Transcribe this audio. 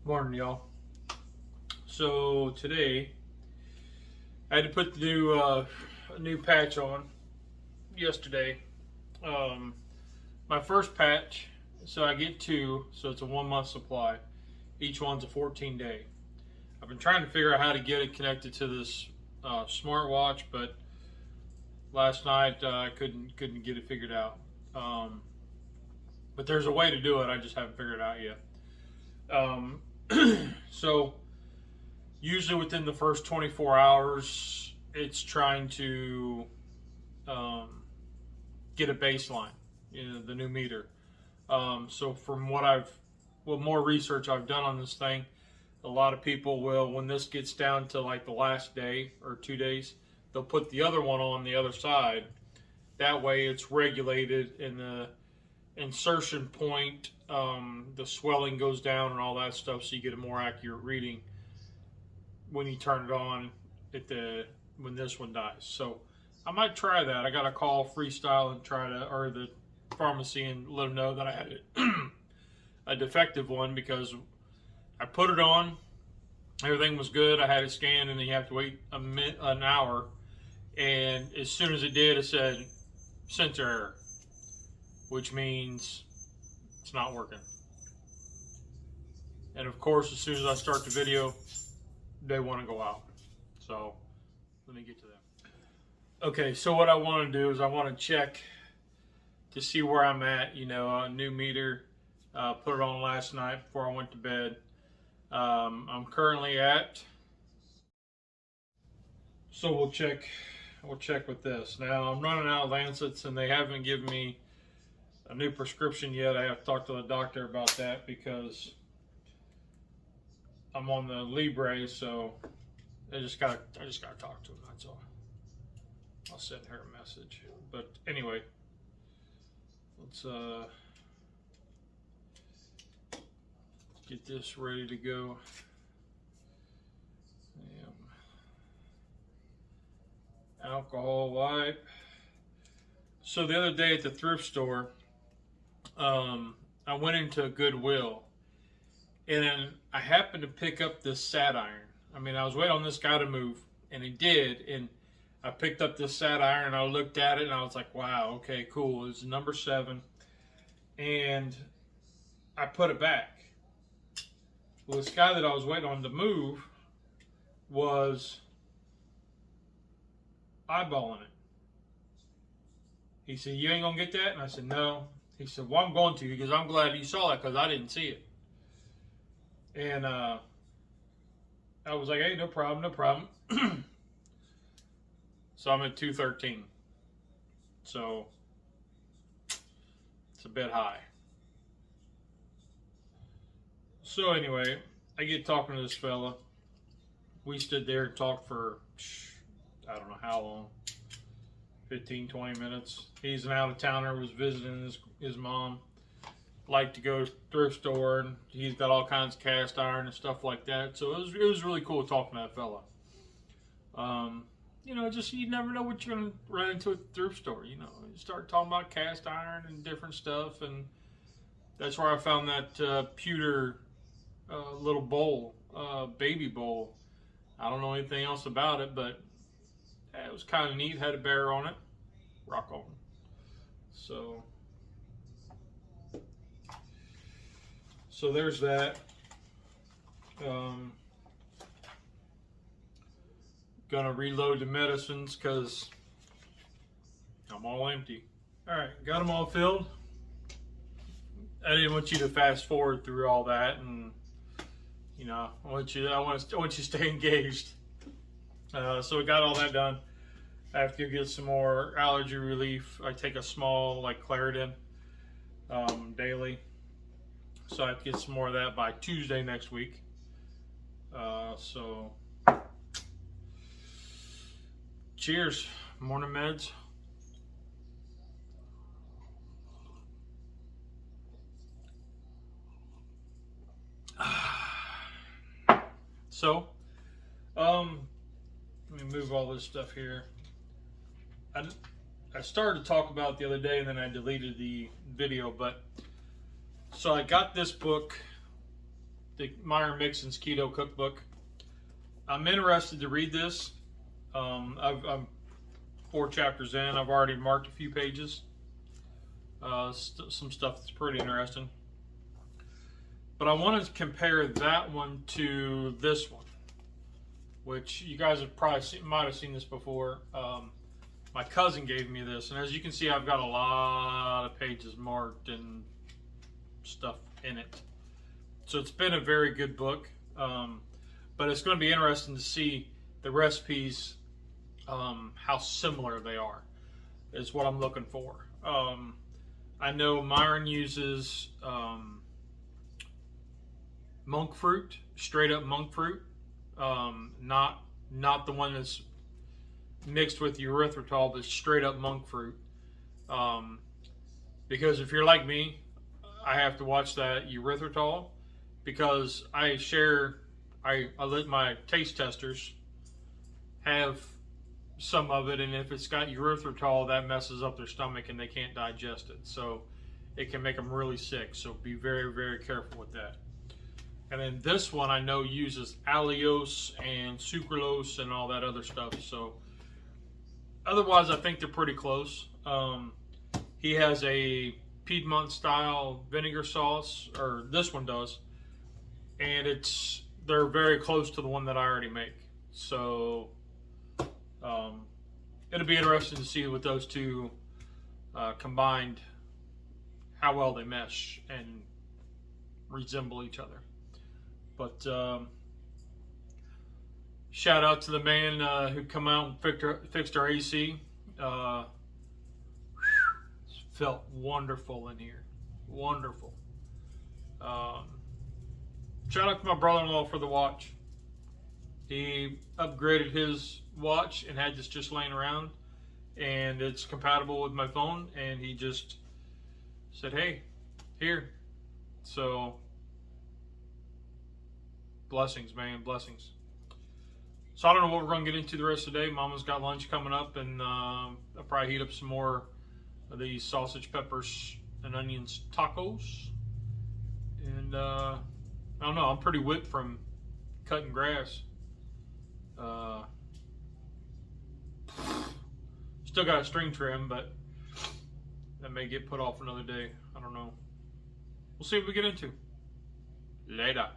Morning, y'all. So today I had to put the new patch on yesterday. My first patch, so I get two, so it's a 1 month supply. Each one's a 14-day. I've been trying to figure out how to get it connected to this smartwatch, but last night I couldn't get it figured out. But there's a way to do it. I just haven't figured it out yet. So usually within the first 24 hours, it's trying to get a baseline, the new meter. So from what more research I've done on this thing, a lot of people will, when this gets down to like the last day or 2 days, they'll put the other one on the other side. That way it's regulated in the insertion point, the swelling goes down and all that stuff, so you get a more accurate reading when you turn it on when this one dies. So I might try that. I gotta call Freestyle and or the pharmacy and let them know that I had a defective one, because I put it on, everything was good, I had it scanned, and then you have to wait an hour, and as soon as it did, it said sensor error, which means it's not working. And of course, as soon as I start the video, they want to go out. So let me get to that. Okay, so what I want to do is I want to check to see where I'm at. A new meter, put it on last night before I went to bed. I'm currently at, so we'll check with this. Now I'm running out of Lancets and they haven't given me a new prescription yet. I have to talk to the doctor about that because I'm on the Libre, so I just gotta talk to him, that's all. I'll send her a message. But anyway, let's get this ready to go. Alcohol wipe. So the other day at the thrift store, I went into Goodwill and I happened to pick up this sat iron. I mean, I was waiting on this guy to move, and he did, and I picked up this sat iron and I looked at it and I was like, wow, okay, cool. It's number 7, and I put it back. Well, this guy that I was waiting on to move was eyeballing it. He said, you ain't gonna get that? And I said, no. He said, well, I'm going to, because I'm glad you saw that, because I didn't see it. And I was like, hey, no problem, no problem. So I'm at 213. So it's a bit high. So anyway, I get talking to this fella. We stood there and talked for, I don't know how long, 15, 20 minutes. He's an out-of-towner, was visiting his mom. Liked to go to the thrift store, and he's got all kinds of cast iron and stuff like that. So it was really cool talking to that fella. Just you never know what you're gonna run into at the thrift store. You start talking about cast iron and different stuff, and that's where I found that pewter little bowl, baby bowl. I don't know anything else about it, but it was kind of neat. Had a bear on it. Rock on. So there's that. Gonna reload the medicines because I'm all empty. All right, got them all filled. I didn't want you to fast forward through all that, and I want you to stay engaged. So we got all that done. I have to get some more allergy relief. I take a small Claritin daily, so I have to get some more of that by Tuesday next week. So cheers, morning meds. So let me move all this stuff here. I started to talk about it the other day and then I deleted the video, but so I got this book the Myron Mixon's Keto Cookbook. I'm interested to read this. I'm 4 chapters in. I've already marked a few pages. Some stuff that's pretty interesting. But I want to compare that one to this one, which you guys have probably might have seen this before. My cousin gave me this, and as you can see, I've got a lot of pages marked and stuff in it. So it's been a very good book, but it's going to be interesting to see the recipes, how similar they are, is what I'm looking for. I know Myron uses monk fruit, straight up monk fruit, not the one that's mixed with erythritol, but straight up monk fruit. Because if you're like me, I have to watch that erythritol, because I let my taste testers have some of it, and if it's got erythritol, that messes up their stomach and they can't digest it. So it can make them really sick. So be very, very careful with that. And then this one I know uses allulose and sucralose and all that other stuff. So otherwise, I think they're pretty close. He has a Piedmont style vinegar sauce, or this one does, and they're very close to the one that I already make. So it'll be interesting to see with those two combined, how well they mesh and resemble each other. But shout out to the man who come out and fixed our AC. Felt wonderful in here. Wonderful. Shout out to my brother-in-law for the watch. He upgraded his watch and had this just laying around, and it's compatible with my phone, and he just said, hey, here. So blessings, man, blessings. So I don't know what we're going to get into the rest of the day. Mama's got lunch coming up, and I'll probably heat up some more of these sausage, peppers, and onions tacos. And I don't know, I'm pretty whipped from cutting grass. Still got a string trim, but that may get put off another day. I don't know. We'll see what we get into. Later.